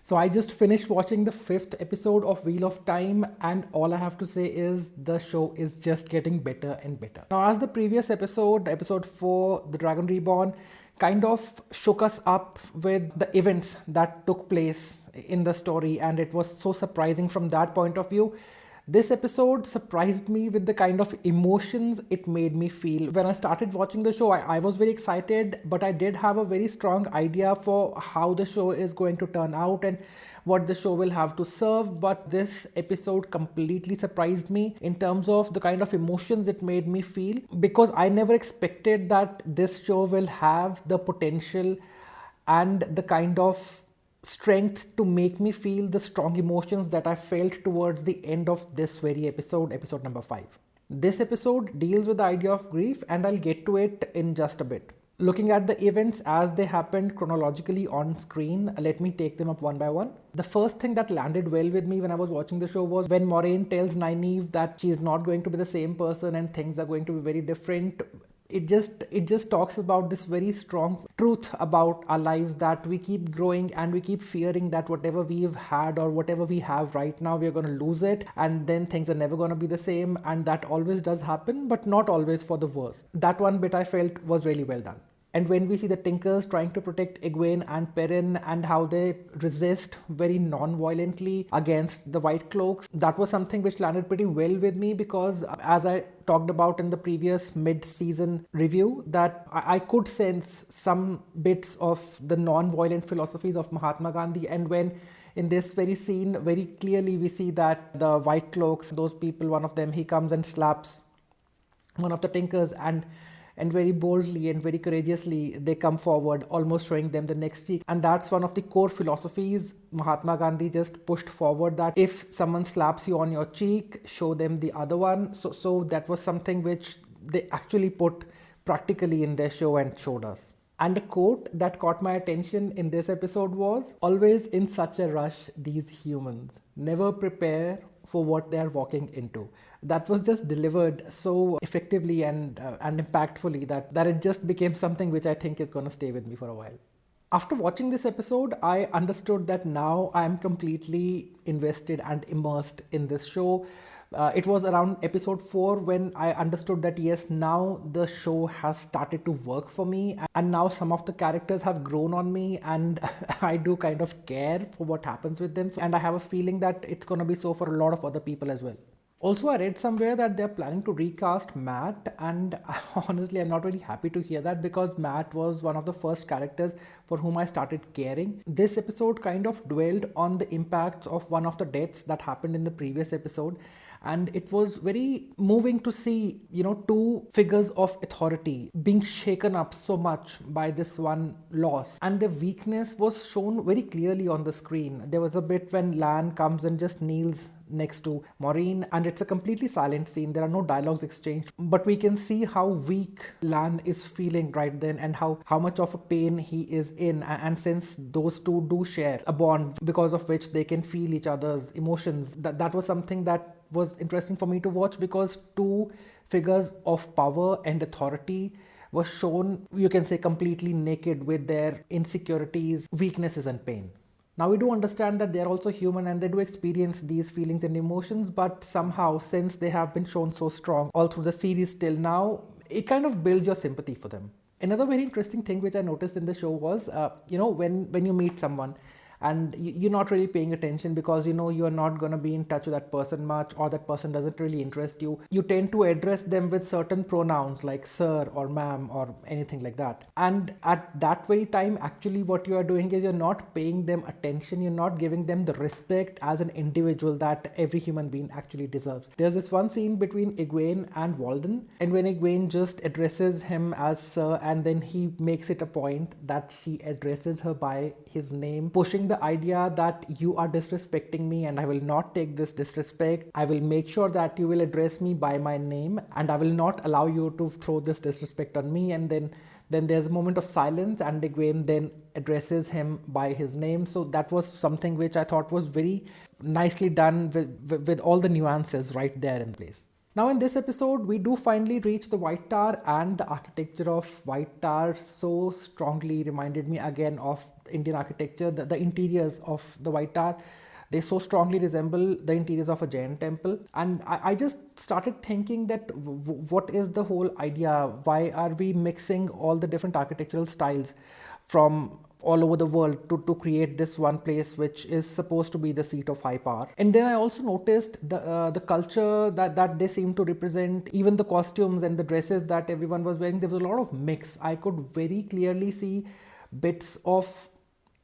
So I just finished watching the 5th episode of Wheel of Time, and all I have to say is the show is just getting better and better. Now, as the previous episode, episode 4, The Dragon Reborn, kind of shook us up with the events that took place in the story, and it was so surprising from that point of view. This episode surprised me with the kind of emotions it made me feel. When I started watching the show, I was very excited, but I did have a very strong idea for how the show is going to turn out and what the show will have to serve. But this episode completely surprised me in terms of the kind of emotions it made me feel, because I never expected that this show will have the potential and the kind of strength to make me feel the strong emotions that I felt towards the end of this very episode, episode number 5. This episode deals with the idea of grief, and I'll get to it in just a bit. Looking at the events as they happened chronologically on screen, let me take them up one by one. The first thing that landed well with me when I was watching the show was when Moiraine tells Nynaeve that she's not going to be the same person and things are going to be very different. It just talks about this very strong truth about our lives, that we keep growing and we keep fearing that whatever we've had or whatever we have right now, we're going to lose it, and then things are never going to be the same, and that always does happen, but not always for the worse. That one bit I felt was really well done. And when we see the Tinkers trying to protect Egwene and Perrin and how they resist very non-violently against the White Cloaks, that was something which landed pretty well with me, because as I talked about in the previous mid-season review, that I could sense some bits of the non-violent philosophies of Mahatma Gandhi. And when in this very scene, very clearly we see that the White Cloaks, those people, one of them, he comes and slaps one of the Tinkers, and very boldly and very courageously they come forward, almost showing them the next cheek. And that's one of the core philosophies Mahatma Gandhi just pushed forward, that if someone slaps you on your cheek, show them the other one. So that was something which they actually put practically in their show and showed us. And a quote that caught my attention in this episode was, "Always in such a rush, these humans never prepare for what they are walking into." That was just delivered so effectively and impactfully that it just became something which I think is going to stay with me for a while. After watching this episode, I understood that now I am completely invested and immersed in this show. It was around episode 4 when I understood that yes, now the show has started to work for me, and now some of the characters have grown on me, and I do kind of care for what happens with them. And I have a feeling that it's going to be so for a lot of other people as well. Also, I read somewhere that they're planning to recast Matt, and honestly, I'm not really happy to hear that, because Matt was one of the first characters for whom I started caring. This episode kind of dwelled on the impacts of one of the deaths that happened in the previous episode, and it was very moving to see, two figures of authority being shaken up so much by this one loss, and the weakness was shown very clearly on the screen. There was a bit when Lan comes and just kneels next to Moiraine, and it's a completely silent scene. There are no dialogues exchanged, but we can see how weak Lan is feeling right then, and how much of a pain he is in. And since those two do share a bond because of which they can feel each other's emotions, that was something that was interesting for me to watch, because two figures of power and authority were shown, you can say, completely naked with their insecurities, weaknesses and pain. Now, we do understand that they're also human and they do experience these feelings and emotions, but somehow, since they have been shown so strong all through the series till now, it kind of builds your sympathy for them. Another very interesting thing which I noticed in the show was, when you meet someone and you're not really paying attention because you're not going to be in touch with that person much, or that person doesn't really interest you, you tend to address them with certain pronouns like sir or ma'am or anything like that. And at that very time, actually what you are doing is you're not paying them attention, you're not giving them the respect as an individual that every human being actually deserves. There's this one scene between Egwene and Walden, and when Egwene just addresses him as sir, and then he makes it a point that she addresses her by his name, pushing the idea that you are disrespecting me and I will not take this disrespect. I will make sure that you will address me by my name, and I will not allow you to throw this disrespect on me. And then there's a moment of silence, and Egwene then addresses him by his name. So that was something which I thought was very nicely done with all the nuances right there in place. Now, in this episode, we do finally reach the White Tower, and the architecture of White Tower so strongly reminded me again of Indian architecture. The interiors of the White Tower, they so strongly resemble the interiors of a Jain temple. And I just started thinking that what is the whole idea? Why are we mixing all the different architectural styles from all over the world to create this one place which is supposed to be the seat of high power? And then I also noticed the culture that they seem to represent, even the costumes and the dresses that everyone was wearing. There was a lot of mix. I could very clearly see bits of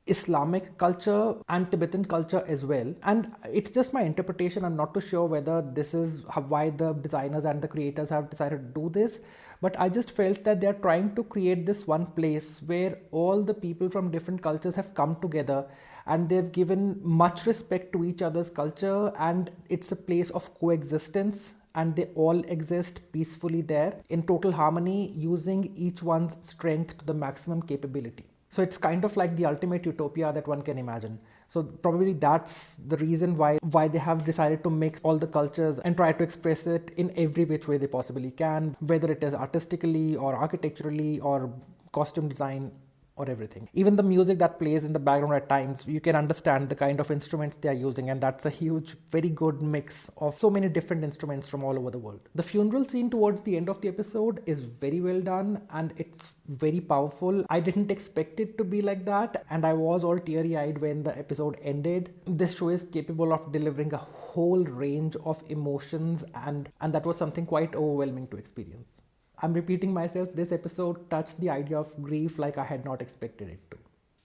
Islamic culture and Tibetan culture as well. And it's just my interpretation. I'm not too sure whether this is why the designers and the creators have decided to do this. But I just felt that they're trying to create this one place where all the people from different cultures have come together, and they've given much respect to each other's culture, and it's a place of coexistence, and they all exist peacefully there in total harmony, using each one's strength to the maximum capability. So it's kind of like the ultimate utopia that one can imagine. So probably that's the reason why they have decided to mix all the cultures and try to express it in every which way they possibly can, whether it is artistically or architecturally or costume design or everything. Even the music that plays in the background at times, you can understand the kind of instruments they are using, and that's a huge, very good mix of so many different instruments from all over the world. The funeral scene towards the end of the episode is very well done, and it's very powerful. I didn't expect it to be like that, and I was all teary-eyed when the episode ended. This show is capable of delivering a whole range of emotions, and that was something quite overwhelming to experience. I'm repeating myself, this episode touched the idea of grief like I had not expected it to.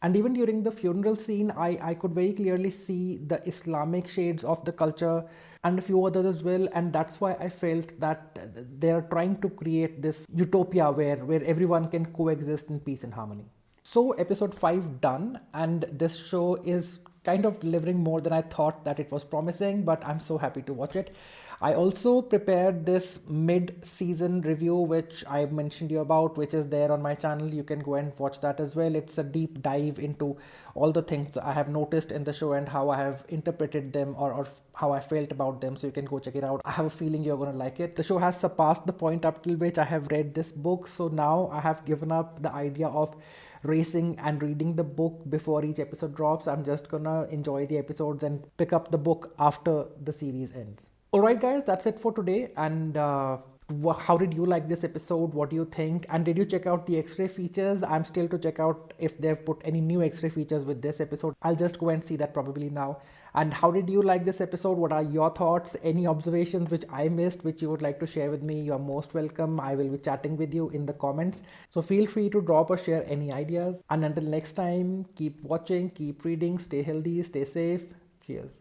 And even during the funeral scene, I could very clearly see the Islamic shades of the culture and a few others as well. And that's why I felt that they're trying to create this utopia where everyone can coexist in peace and harmony. So episode 5 done, and this show is kind of delivering more than I thought that it was promising, but I'm so happy to watch it. I also prepared this mid-season review, which I mentioned you about, which is there on my channel. You can go and watch that as well. It's a deep dive into all the things that I have noticed in the show and how I have interpreted them or how I felt about them. So you can go check it out. I have a feeling you're going to like it. The show has surpassed the point up till which I have read this book. So now I have given up the idea of racing and reading the book before each episode drops. I'm just gonna enjoy the episodes and pick up the book after the series ends. Alright guys, that's it for today. And how did you like this episode? What do you think? And did you check out the X-ray features? I'm still to check out if they've put any new X-ray features with this episode. I'll just go and see that probably now. And how did you like this episode? What are your thoughts? Any observations which I missed, which you would like to share with me? You are most welcome. I will be chatting with you in the comments. So feel free to drop or share any ideas. And until next time, keep watching, keep reading, stay healthy, stay safe. Cheers.